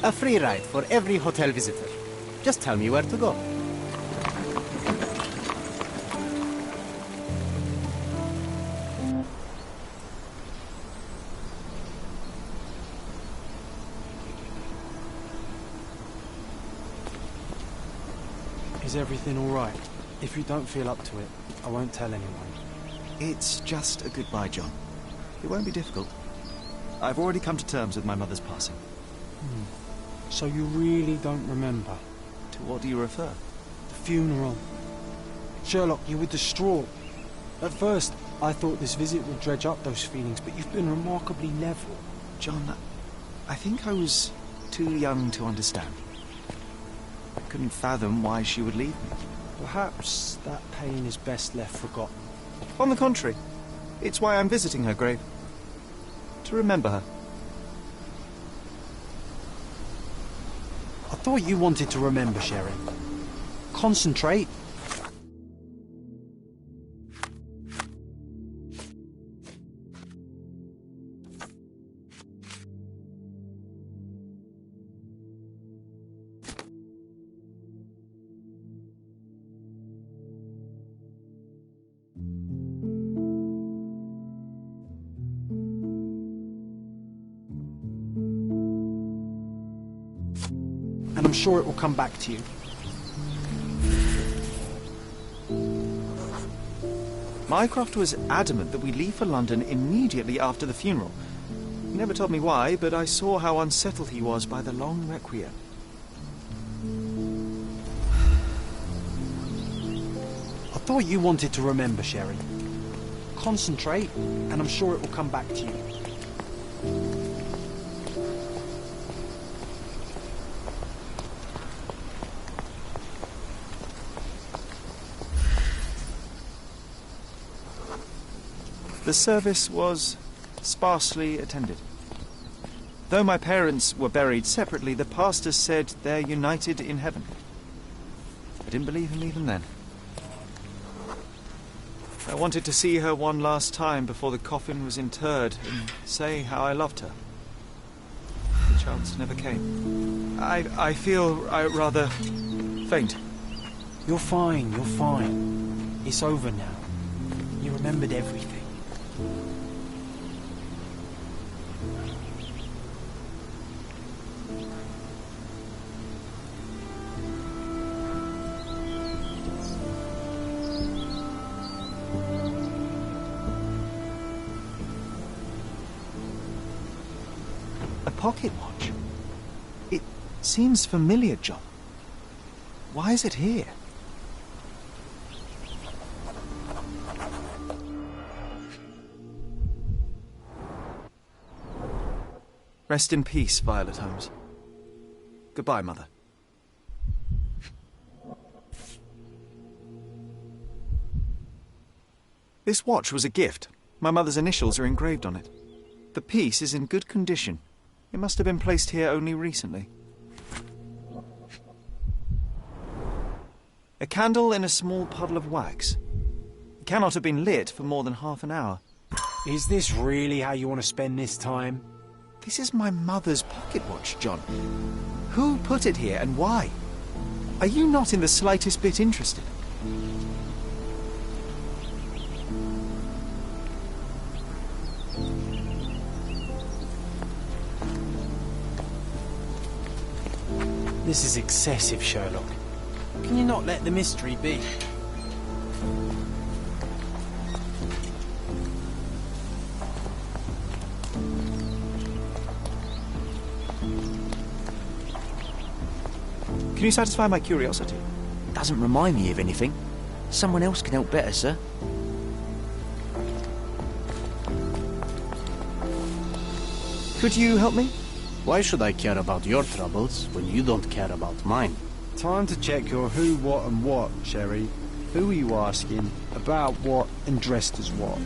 A free ride for every hotel visitor. Just tell me where to go. Is everything all right? If you don't feel up to it, I won't tell anyone. It's just a goodbye, John. It won't be difficult. I've already come to terms with my mother's passing. So you really don't remember? To what do you refer? The funeral. Sherlock, you were distraught. At first, I thought this visit would dredge up those feelings, but you've been remarkably level. John, I think I was too young to understand. I couldn't fathom why she would leave me. Perhaps that pain is best left forgotten. On the contrary, it's why I'm visiting her grave. To remember her. I thought you wanted to remember, Sharon. Concentrate. And I'm sure it will come back to you. Mycroft was adamant that we leave for London immediately after the funeral. He never told me why, but I saw how unsettled he was by the long requiem. I thought you wanted to remember, Sherry. Concentrate, and I'm sure it will come back to you. The service was sparsely attended. Though my parents were buried separately, the pastor said they're united in heaven. I didn't believe him even then. I wanted to see her one last time before the coffin was interred and say how I loved her. The chance never came. I feel rather faint. You're fine, you're fine. It's over now. You remembered everything. A pocket watch? It seems familiar, John. Why is it here? Rest in peace, Violet Holmes. Goodbye, Mother. This watch was a gift. My mother's initials are engraved on it. The piece is in good condition. It must have been placed here only recently. A candle in a small puddle of wax. It cannot have been lit for more than half an hour. Is this really how you want to spend this time? This is my mother's pocket watch, John. Who put it here and why? Are you not in the slightest bit interested? This is excessive, Sherlock. Can you not let the mystery be? Can you satisfy my curiosity? Doesn't remind me of anything. Someone else can help better, sir. Could you help me? Why should I care about your troubles when you don't care about mine? Time to check your who, what and what, Sherry. Who are you asking, about what and dressed as what?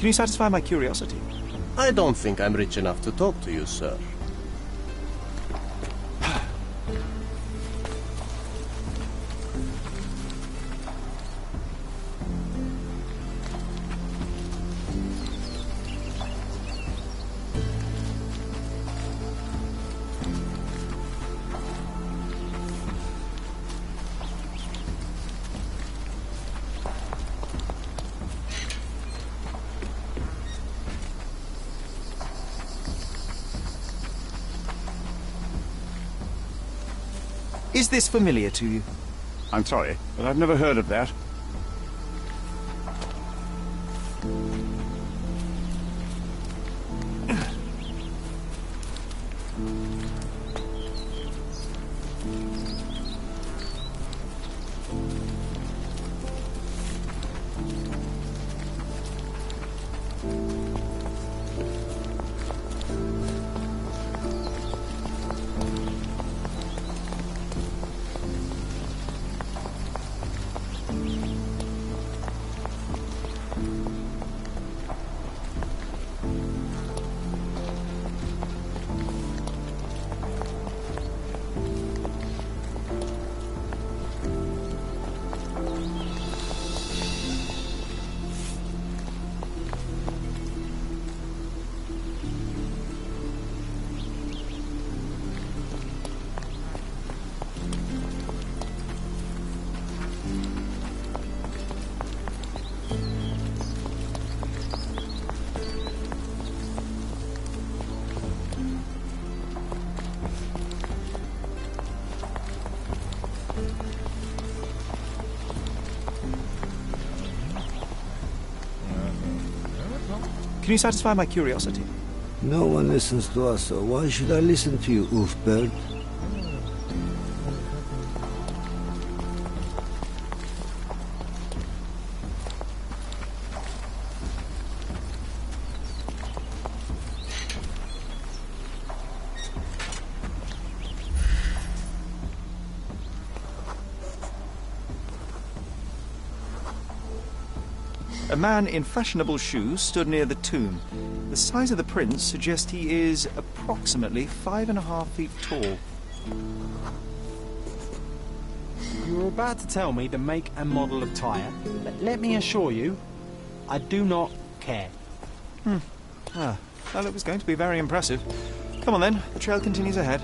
Can you satisfy my curiosity? I don't think I'm rich enough to talk to you, sir. Is this familiar to you? I'm sorry, but I've never heard of that. Can you satisfy my curiosity? No one listens to us, so why should I listen to you, Oofbird? A man in fashionable shoes stood near the tomb. The size of the prints suggest he is approximately 5.5 feet tall. You were about to tell me the make and model of tyre, but let me assure you, I do not care. Well, it was going to be very impressive. Come on then, the trail continues ahead.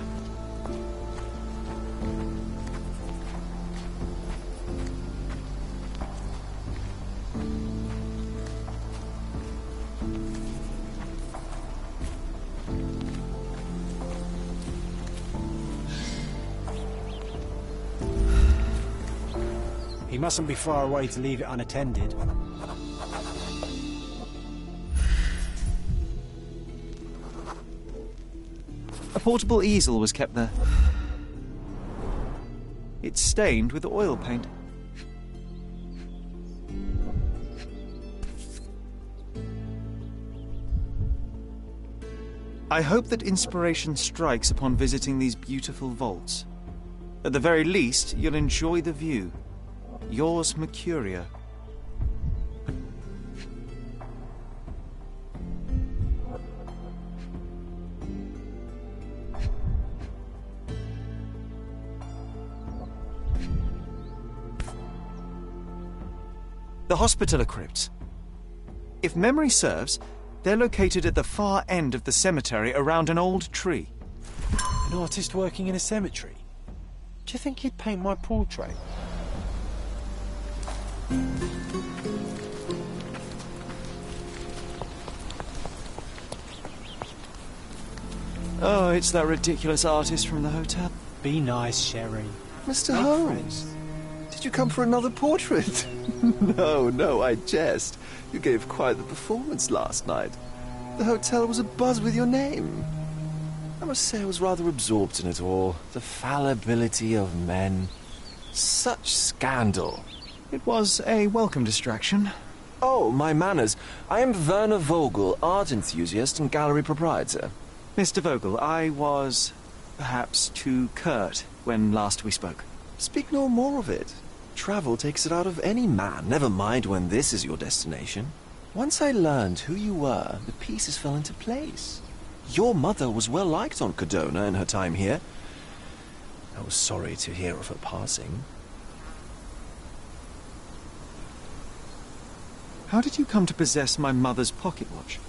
He mustn't be far away to leave it unattended. A portable easel was kept there. It's stained with oil paint. I hope that inspiration strikes upon visiting these beautiful vaults. At the very least, you'll enjoy the view. Yours, Mercuria. The Hospitaller Crypts. If memory serves, they're located at the far end of the cemetery around an old tree. An artist working in a cemetery? Do you think he'd paint my portrait? Oh, it's that ridiculous artist from the hotel. Be nice, Sherry. Mr. Make Holmes, friends. did you come for another portrait? No, I jest. You gave quite the performance last night. The hotel was abuzz with your name. I must say I was rather absorbed in it all. The fallibility of men. Such scandal. It was a welcome distraction. Oh, my manners. I am Werner Vogel, art enthusiast and gallery proprietor. Mr. Vogel, I was perhaps too curt when last we spoke. Speak no more of it. Travel takes it out of any man, never mind when this is your destination. Once I learned who you were, the pieces fell into place. Your mother was well liked on Codona in her time here. I was sorry to hear of her passing. How did you come to possess my mother's pocket watch?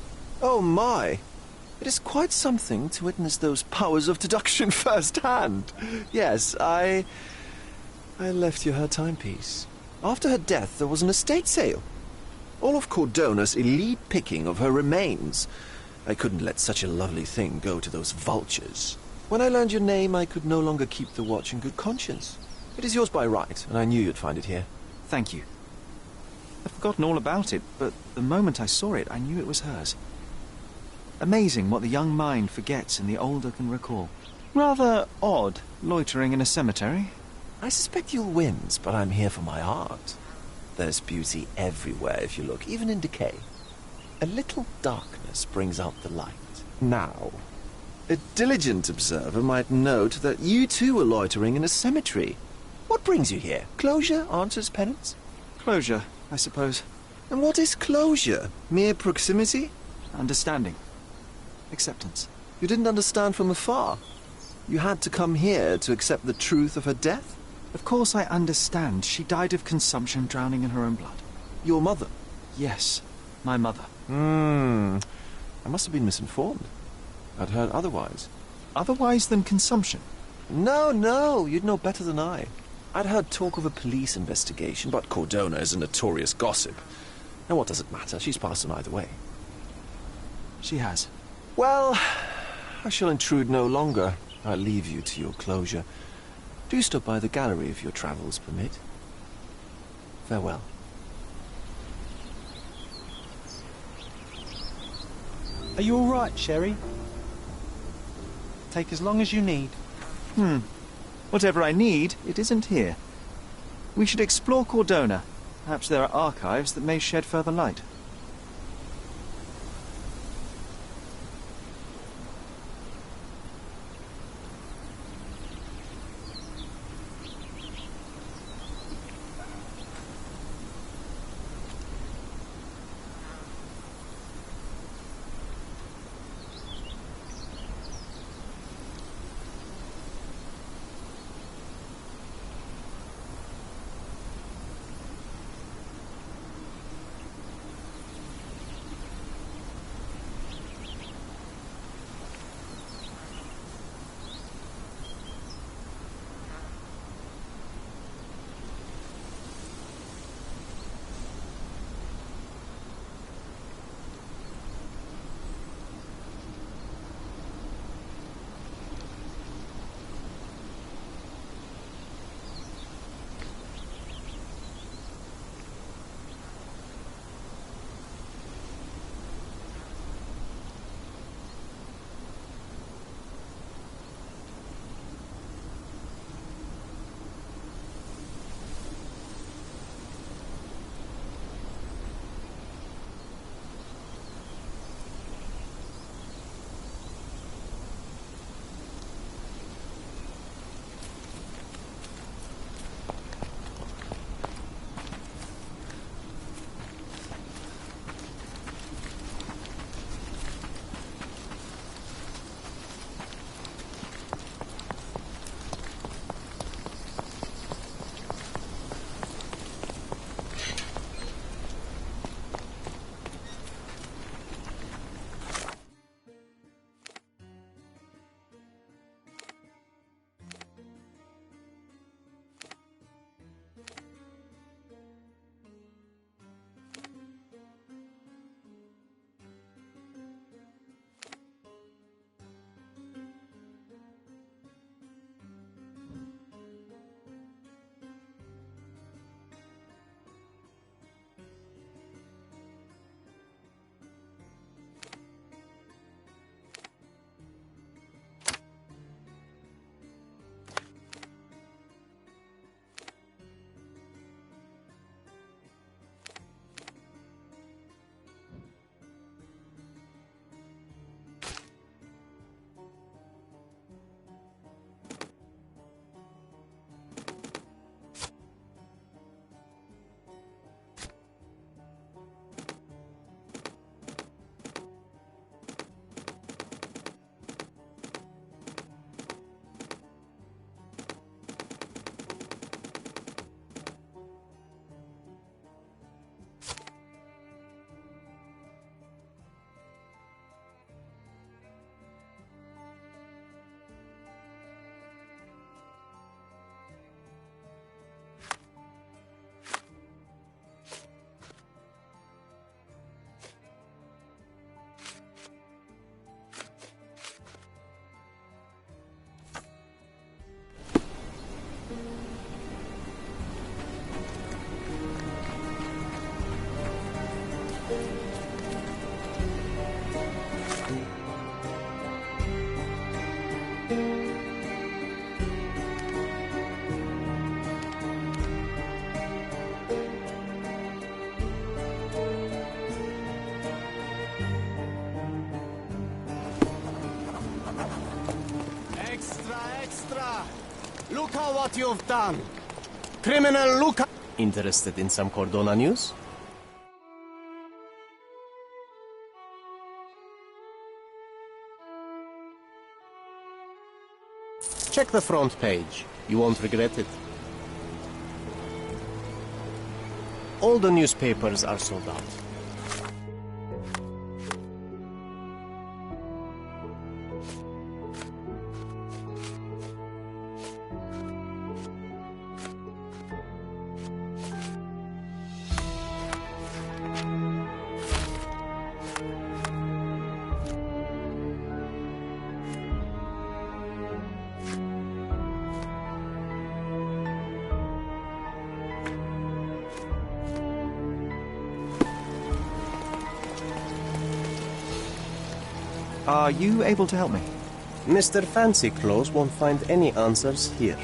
Oh my! It is quite something to witness those powers of deduction firsthand. Yes, I left you her timepiece. After her death, there was an estate sale. All of Cordona's elite picking of her remains. I couldn't let such a lovely thing go to those vultures. When I learned your name, I could no longer keep the watch in good conscience. It is yours by right, and I knew you'd find it here. Thank you. I'd forgotten all about it, but the moment I saw it, I knew it was hers. Amazing what the young mind forgets and the older can recall. Rather odd, loitering in a cemetery. I suspect you'll win, but I'm here for my art. There's beauty everywhere if you look, even in decay. A little darkness brings out the light. Now, a diligent observer might note that you too are loitering in a cemetery. What brings you here? Closure answers penance? Closure, I suppose. And what is closure? Mere proximity? Understanding. Acceptance. You didn't understand from afar. You had to come here to accept the truth of her death? Of course I understand. She died of consumption, drowning in her own blood. Your mother? Yes, my mother. I must have been misinformed. I'd heard otherwise. Otherwise than consumption? No, you'd know better than I. I'd heard talk of a police investigation, but Cordona is a notorious gossip. And what does it matter? She's passed on either way. She has. Well, I shall intrude no longer. I'll leave you to your closure. Do stop by the gallery if your travels permit. Farewell. Are you all right, Sherry? Take as long as you need. Whatever I need, it isn't here. We should explore Cordona. Perhaps there are archives that may shed further light. Extra, extra! Look at what you've done! Criminal Luca! Interested in some Cordona news? Check the front page. You won't regret it. All the newspapers are sold out. Are you able to help me? Mr. Fancy Clothes won't find any answers here.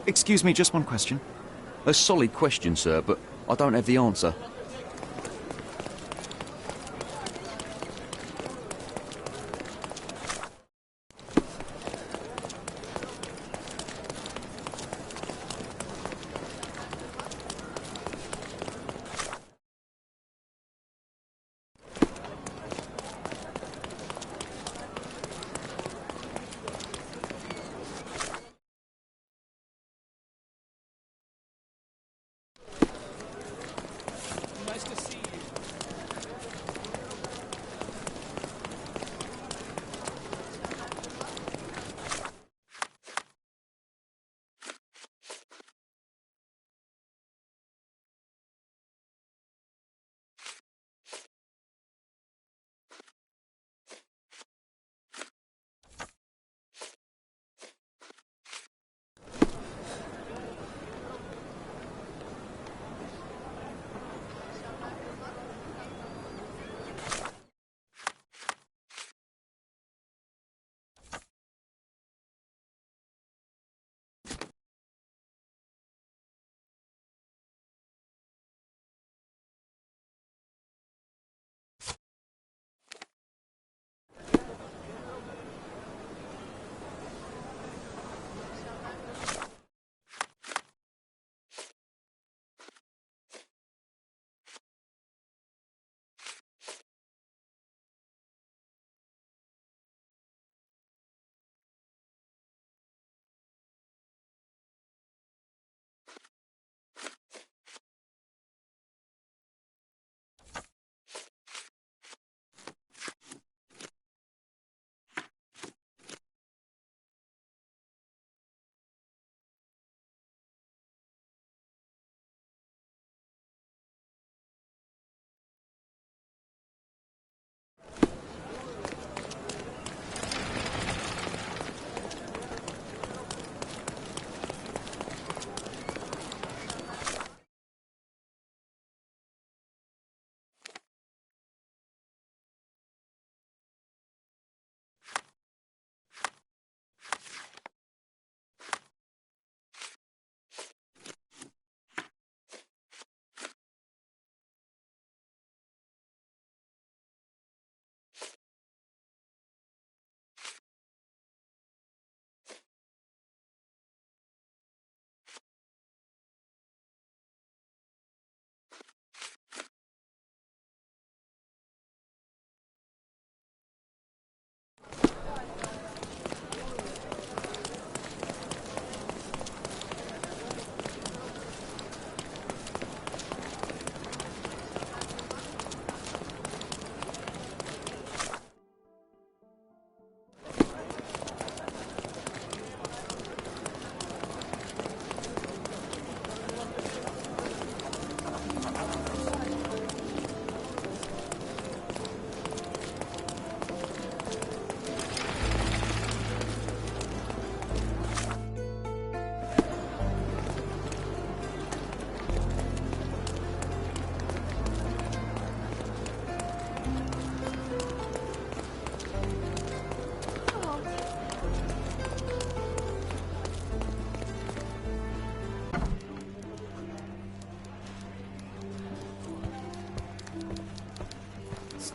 Excuse me, just one question. A solid question, sir, but I don't have the answer.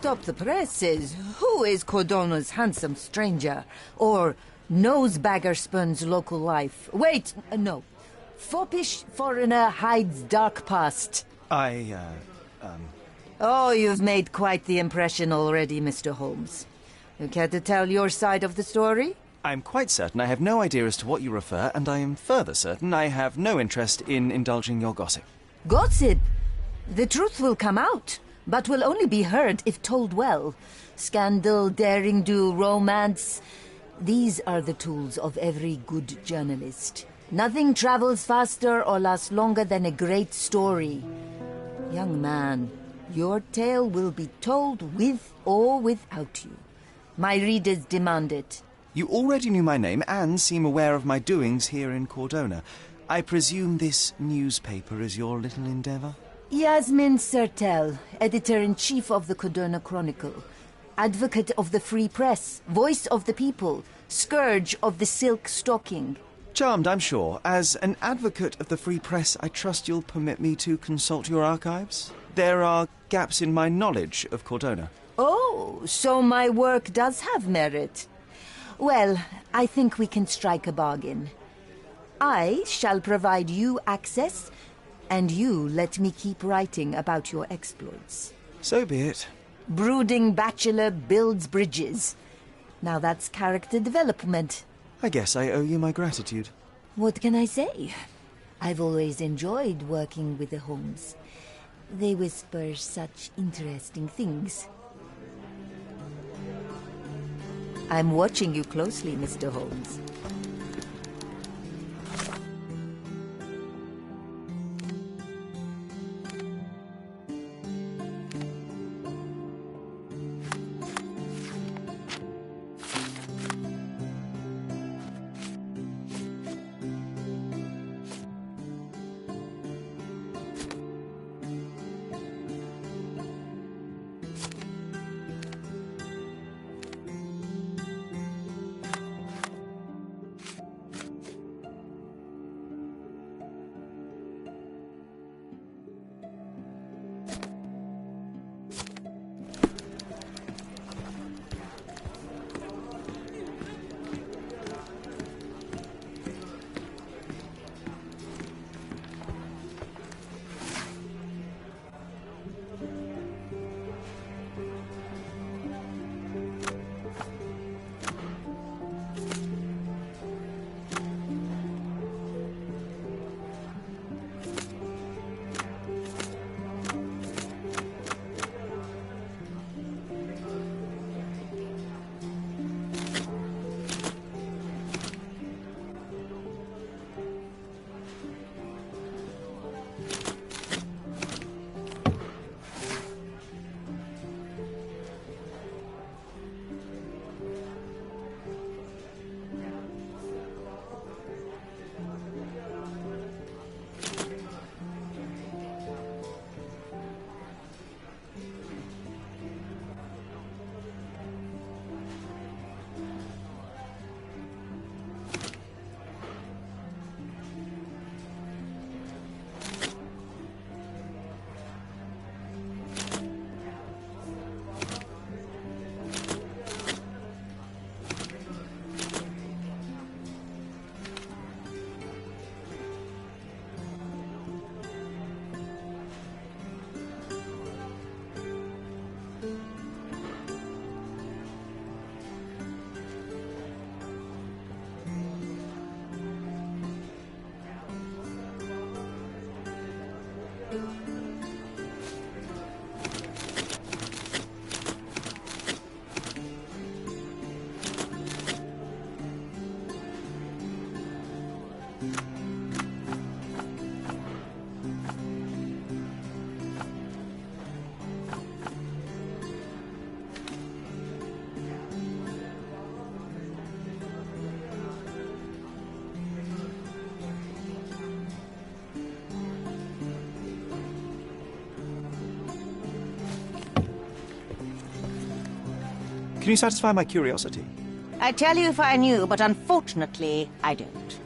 Stop the presses. Who is Cordona's handsome stranger? Or nosebagger spurns local life? Wait, no. Foppish foreigner hides dark past. Oh, you've made quite the impression already, Mr. Holmes. You care to tell your side of the story? I'm quite certain I have no idea as to what you refer, and I am further certain I have no interest in indulging your gossip. Gossip? The truth will come out, but will only be heard if told well. Scandal, daring-do, romance. These are the tools of every good journalist. Nothing travels faster or lasts longer than a great story. Young man, your tale will be told with or without you. My readers demand it. You already knew my name and seem aware of my doings here in Cordona. I presume this newspaper is your little endeavour? Yasmin Sertel, editor-in-chief of the Cordona Chronicle. Advocate of the free press, voice of the people, scourge of the silk stocking. Charmed, I'm sure. As an advocate of the free press, I trust you'll permit me to consult your archives? There are gaps in my knowledge of Cordona. Oh, so my work does have merit. Well, I think we can strike a bargain. I shall provide you access, and you let me keep writing about your exploits. So be it. Brooding bachelor builds bridges. Now that's character development. I guess I owe you my gratitude. What can I say? I've always enjoyed working with the Holmes. They whisper such interesting things. I'm watching you closely, Mr. Holmes. Can you satisfy my curiosity? I'd tell you if I knew, but unfortunately, I don't.